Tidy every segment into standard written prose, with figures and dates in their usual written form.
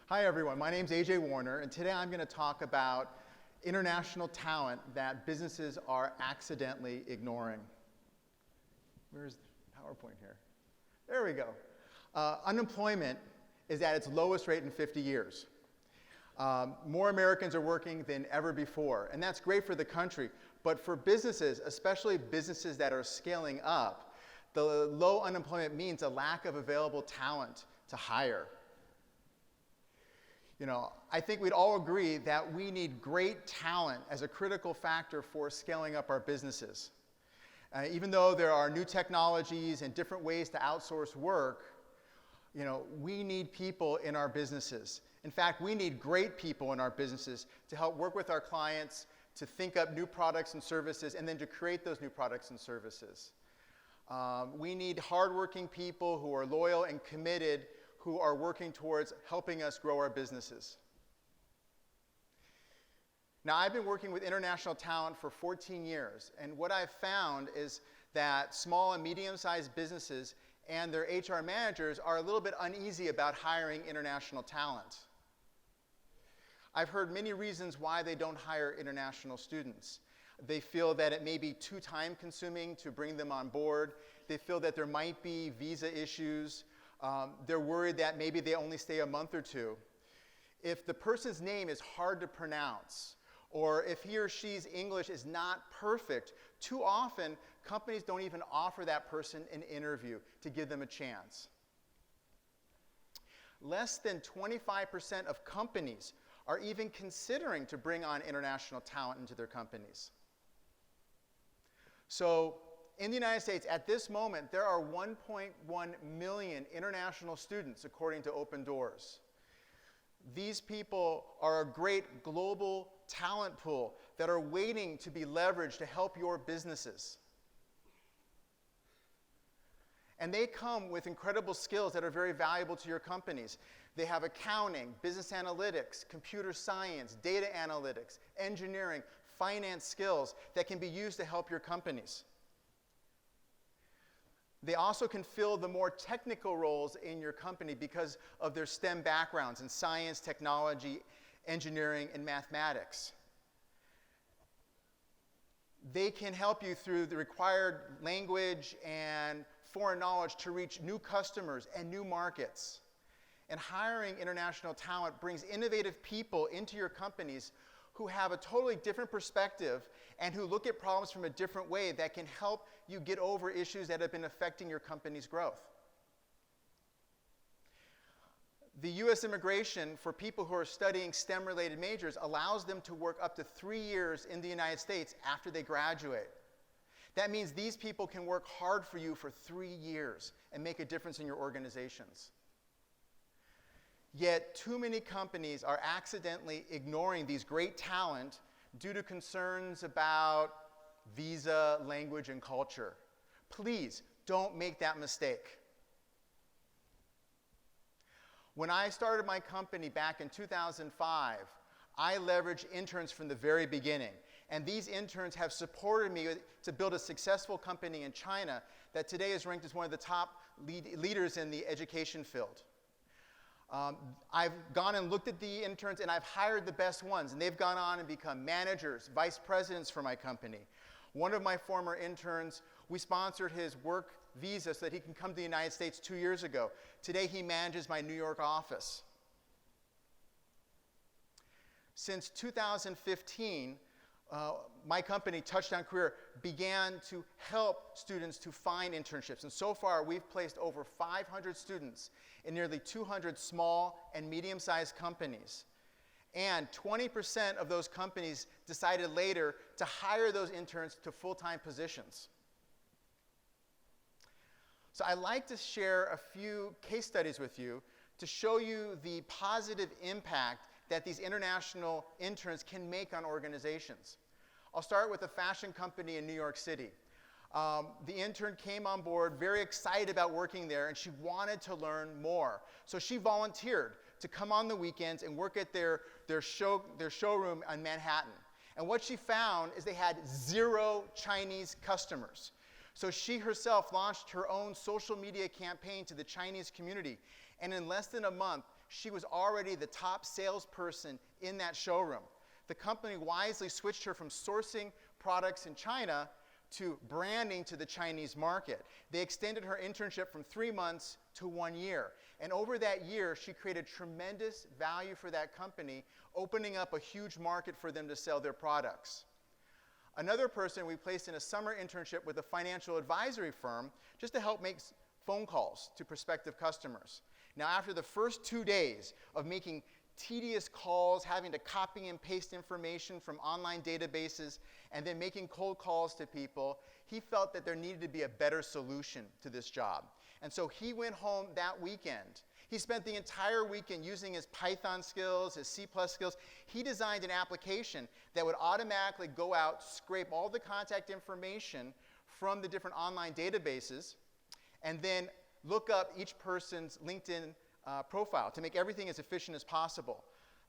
Hi everyone, my name is AJ Warner, and today I'm going to talk about international talent that businesses are accidentally ignoring. Where's the PowerPoint here? There we go. Unemployment is at its lowest rate in 50 years. More Americans are working than ever before, and that's great for the country. But for businesses, especially businesses that are scaling up, the low unemployment means a lack of available talent to hire. I think we'd all agree that we need great talent as a critical factor for scaling up our businesses. Even though there are new technologies and different ways to outsource work, we need people in our businesses. In fact, we need great people in our businesses to help work with our clients, to think up new products and services, and then to create those new products and services. We need hardworking people who are loyal and committed, who are working towards helping us grow our businesses. Now, I've been working with international talent for 14 years, and what I've found is that small and medium-sized businesses and their HR managers are a little bit uneasy about hiring international talent. I've heard many reasons why they don't hire international students. They feel that it may be too time-consuming to bring them on board. They feel that there might be visa issues. They're worried that maybe they only stay a month or two. If the person's name is hard to pronounce, or if he or she's English is not perfect, too often companies don't even offer that person an interview to give them a chance. Less than 25% of companies are even considering to bring on international talent into their companies. So, in the United States, at this moment, there are 1.1 million international students, according to Open Doors. These people are a great global talent pool that are waiting to be leveraged to help your businesses. And they come with incredible skills that are very valuable to your companies. They have accounting, business analytics, computer science, data analytics, engineering, finance skills that can be used to help your companies. They also can fill the more technical roles in your company because of their STEM backgrounds in science, technology, engineering, and mathematics. They can help you through the required language and foreign knowledge to reach new customers and new markets. And hiring international talent brings innovative people into your companies who have a totally different perspective and who look at problems from a different way that can help you get over issues that have been affecting your company's growth. The U.S. immigration for people who are studying STEM-related majors allows them to work up to 3 years in the United States after they graduate. That means these people can work hard for you for 3 years and make a difference in your organizations. Yet, too many companies are accidentally ignoring these great talent due to concerns about visa, language, and culture. Please, don't make that mistake. When I started my company back in 2005, I leveraged interns from the very beginning. And these interns have supported me to build a successful company in China that today is ranked as one of the top leaders in the education field. I've gone and looked at the interns, and I've hired the best ones, and they've gone on and become managers, vice presidents for my company. One of my former interns, we sponsored his work visa so that he can come to the United States 2 years ago. Today, he manages my New York office. Since 2015, my company, Touchdown Career, began to help students to find internships. And so far, we've placed over 500 students in nearly 200 small and medium-sized companies. And 20% of those companies decided later to hire those interns to full-time positions. So I'd like to share a few case studies with you to show you the positive impact that these international interns can make on organizations. I'll start with a fashion company in New York City. The intern came on board very excited about working there, and she wanted to learn more. So she volunteered to come on the weekends and work at their showroom on Manhattan. And what she found is they had 0 Chinese customers. So she herself launched her own social media campaign to the Chinese community. And in less than a month, she was already the top salesperson in that showroom. The company wisely switched her from sourcing products in China to branding to the Chinese market. They extended her internship from 3 months to 1 year. And over that year, she created tremendous value for that company, opening up a huge market for them to sell their products. Another person we placed in a summer internship with a financial advisory firm just to help make phone calls to prospective customers. Now, after the first 2 days of making tedious calls, having to copy and paste information from online databases, and then making cold calls to people, he felt that there needed to be a better solution to this job. And so he went home that weekend. He spent the entire weekend using his Python skills, his C+ skills. He designed an application that would automatically go out, scrape all the contact information from the different online databases, and then look up each person's LinkedIn profile to make everything as efficient as possible.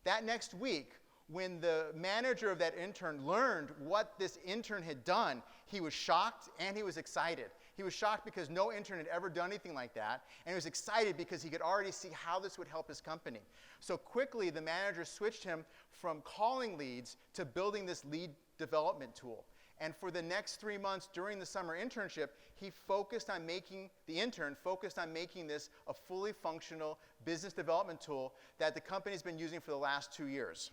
That next week, when the manager of that intern learned what this intern had done, he was shocked and he was excited. He was shocked because no intern had ever done anything like that, and he was excited because he could already see how this would help his company. So quickly, the manager switched him from calling leads to building this lead development tool. And for the next 3 months during the summer internship, the intern focused on making this a fully functional business development tool that the company's been using for the last 2 years.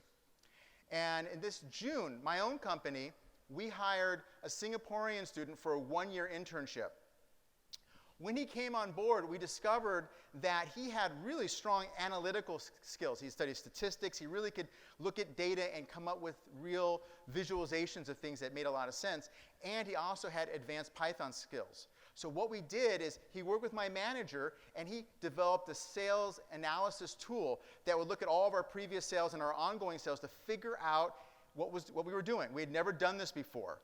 And in this June, my own company, we hired a Singaporean student for a 1-year internship. When he came on board, we discovered that he had really strong analytical skills. He studied statistics. He really could look at data and come up with real visualizations of things that made a lot of sense. And he also had advanced Python skills. So what we did is he worked with my manager, and he developed a sales analysis tool that would look at all of our previous sales and our ongoing sales to figure out what we were doing. We had never done this before.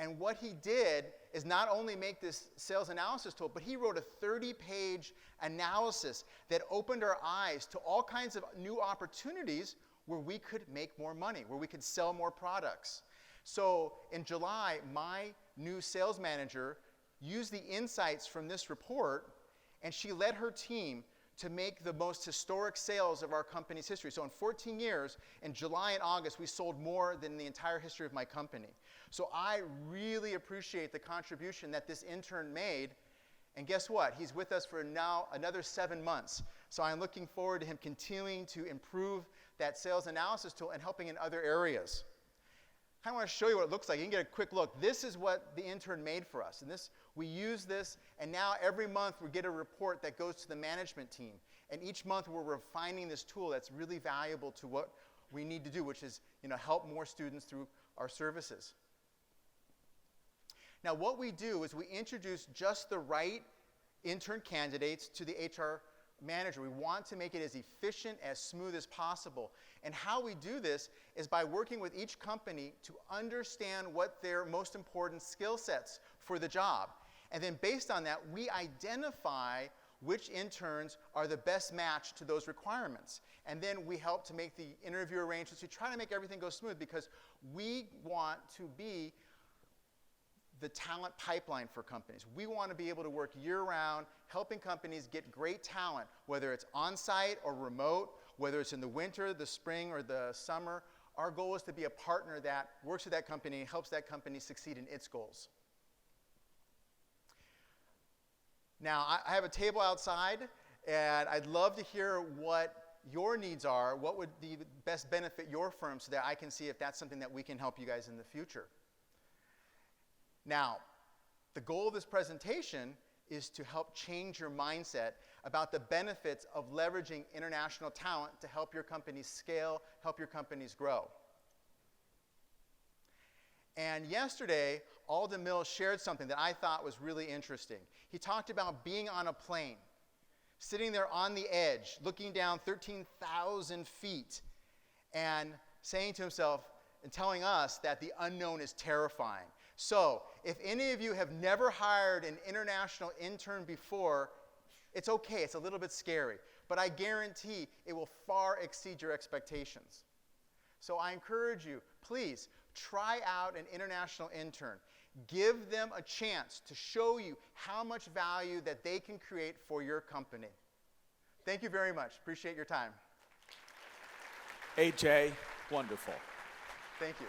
And what he did is not only make this sales analysis tool, but he wrote a 30-page analysis that opened our eyes to all kinds of new opportunities where we could make more money, where we could sell more products. So in July, my new sales manager used the insights from this report, and she led her team to make the most historic sales of our company's history. So in 14 years, in July and August, we sold more than the entire history of my company. So I really appreciate the contribution that this intern made. And guess what? He's with us for now another 7 months. So I'm looking forward to him continuing to improve that sales analysis tool and helping in other areas. I want to show you what it looks like. You can get a quick look. This is what the intern made for us. And we use this, and now every month we get a report that goes to the management team. And each month we're refining this tool that's really valuable to what we need to do, which is help more students through our services. Now what we do is we introduce just the right intern candidates to the HR manager. We want to make it as efficient, as smooth as possible. And how we do this is by working with each company to understand what their most important skill sets for the job. And then based on that, we identify which interns are the best match to those requirements. And then we help to make the interview arrangements. We try to make everything go smooth because we want to be the talent pipeline for companies. We want to be able to work year-round, helping companies get great talent, whether it's on-site or remote, whether it's in the winter, the spring, or the summer. Our goal is to be a partner that works with that company and helps that company succeed in its goals. Now, I have a table outside, and I'd love to hear what your needs are, what would best benefit your firm so that I can see if that's something that we can help you guys in the future. Now, the goal of this presentation is to help change your mindset about the benefits of leveraging international talent to help your companies scale, help your companies grow. And yesterday, Alden Mills shared something that I thought was really interesting. He talked about being on a plane, sitting there on the edge, looking down 13,000 feet, and saying to himself and telling us that the unknown is terrifying. So, if any of you have never hired an international intern before, it's okay, it's a little bit scary, but I guarantee it will far exceed your expectations. So I encourage you, please, try out an international intern. Give them a chance to show you how much value that they can create for your company. Thank you very much. Appreciate your time. AJ, wonderful. Thank you.